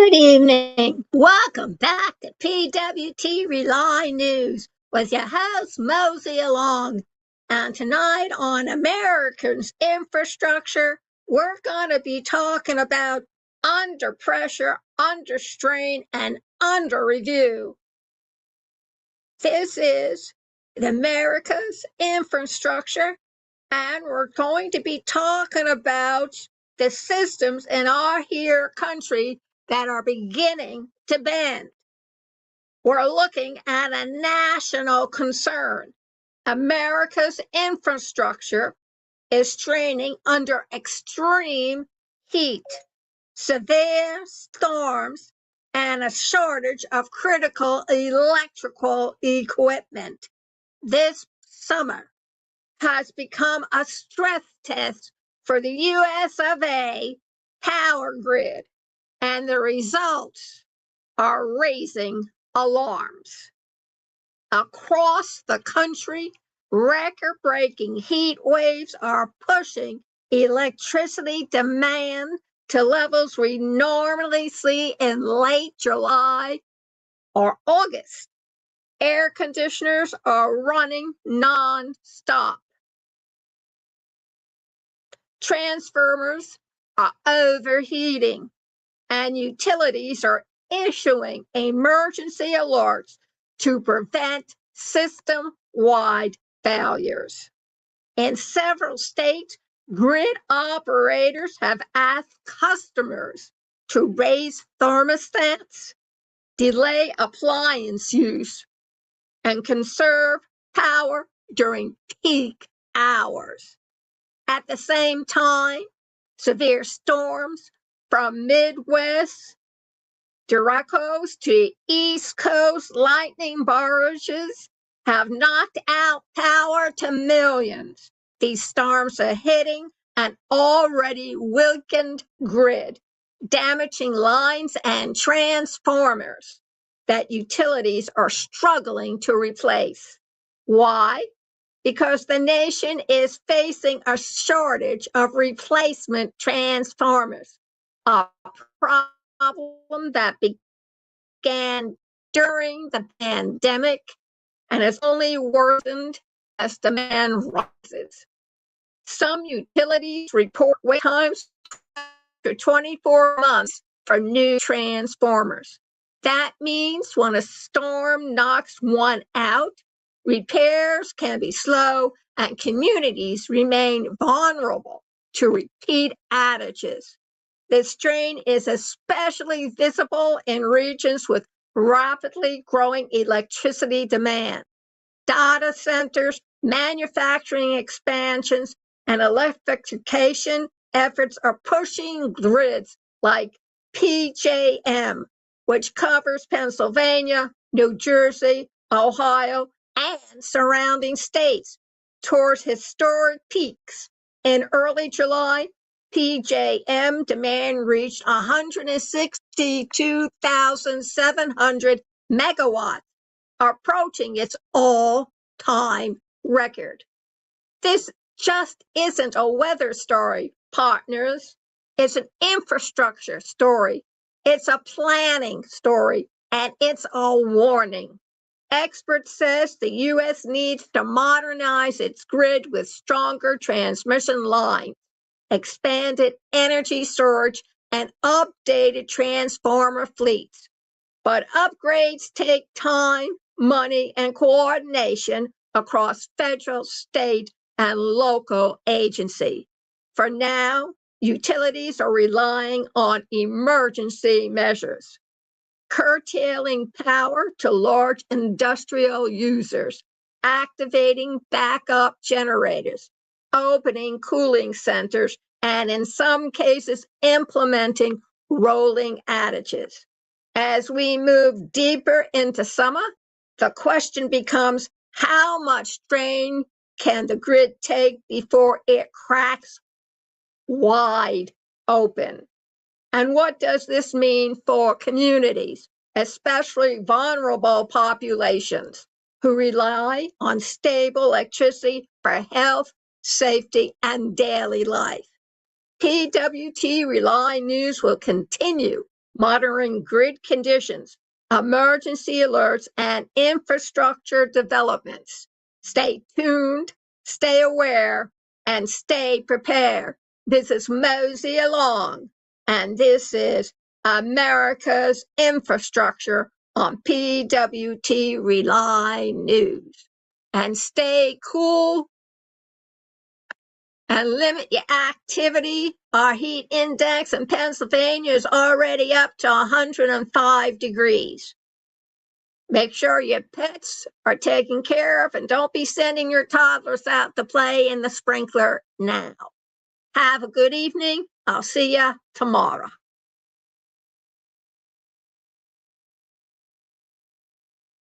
Good evening. Welcome back to PWT Rely News with your host, Mosey Along. And tonight on Americans Infrastructure, we're going to be talking about under pressure, under strain, and under review. This is America's Infrastructure, and we're going to be talking about the systems in our here country that are beginning to bend. We're looking at a national concern. America's infrastructure is straining under extreme heat, severe storms, and a shortage of critical electrical equipment. This summer has become a stress test for the US of A power grid, and the results are raising alarms. Across the country, record-breaking heat waves are pushing electricity demand to levels we normally see in late July or August. Air conditioners are running non-stop. Transformers are overheating, and utilities are issuing emergency alerts to prevent system-wide failures. In several states, grid operators have asked customers to raise thermostats, delay appliance use, and conserve power during peak hours. At the same time, severe storms from Midwest, direct coast to East Coast lightning barrages have knocked out power to millions. These storms are hitting an already weakened grid, damaging lines and transformers that utilities are struggling to replace. Why? Because the nation is facing a shortage of replacement transformers, a problem that began during the pandemic and has only worsened as demand rises. Some utilities report wait times for 24 months for new transformers. That means when a storm knocks one out, repairs can be slow and communities remain vulnerable to repeat outages. This strain is especially visible in regions with rapidly growing electricity demand. Data centers, manufacturing expansions, and electrification efforts are pushing grids like PJM, which covers Pennsylvania, New Jersey, Ohio, and surrounding states, towards historic peaks. In early July, PJM demand reached 162,700 megawatts, approaching its all-time record. This just isn't a weather story, partners. It's an infrastructure story. It's a planning story, and it's a warning. Experts says the U.S. needs to modernize its grid with stronger transmission lines, expanded energy storage, and updated transformer fleets. But upgrades take time, money, and coordination across federal, state, and local agency. For now, utilities are relying on emergency measures, curtailing power to large industrial users, activating backup generators, opening cooling centers, and in some cases, implementing rolling outages. As we move deeper into summer, the question becomes, how much strain can the grid take before it cracks wide open? And what does this mean for communities, especially vulnerable populations who rely on stable electricity for health, safety, and daily life? PWT Rely News will continue monitoring grid conditions, emergency alerts, and infrastructure developments. Stay tuned, stay aware, and stay prepared. This is Mosey Along, and this is America's Infrastructure on PWT Rely News. And stay cool and limit your activity. Our heat index in Pennsylvania is already up to 105 degrees. Make sure your pets are taken care of and don't be sending your toddlers out to play in the sprinkler now. Have a good evening. I'll see you tomorrow.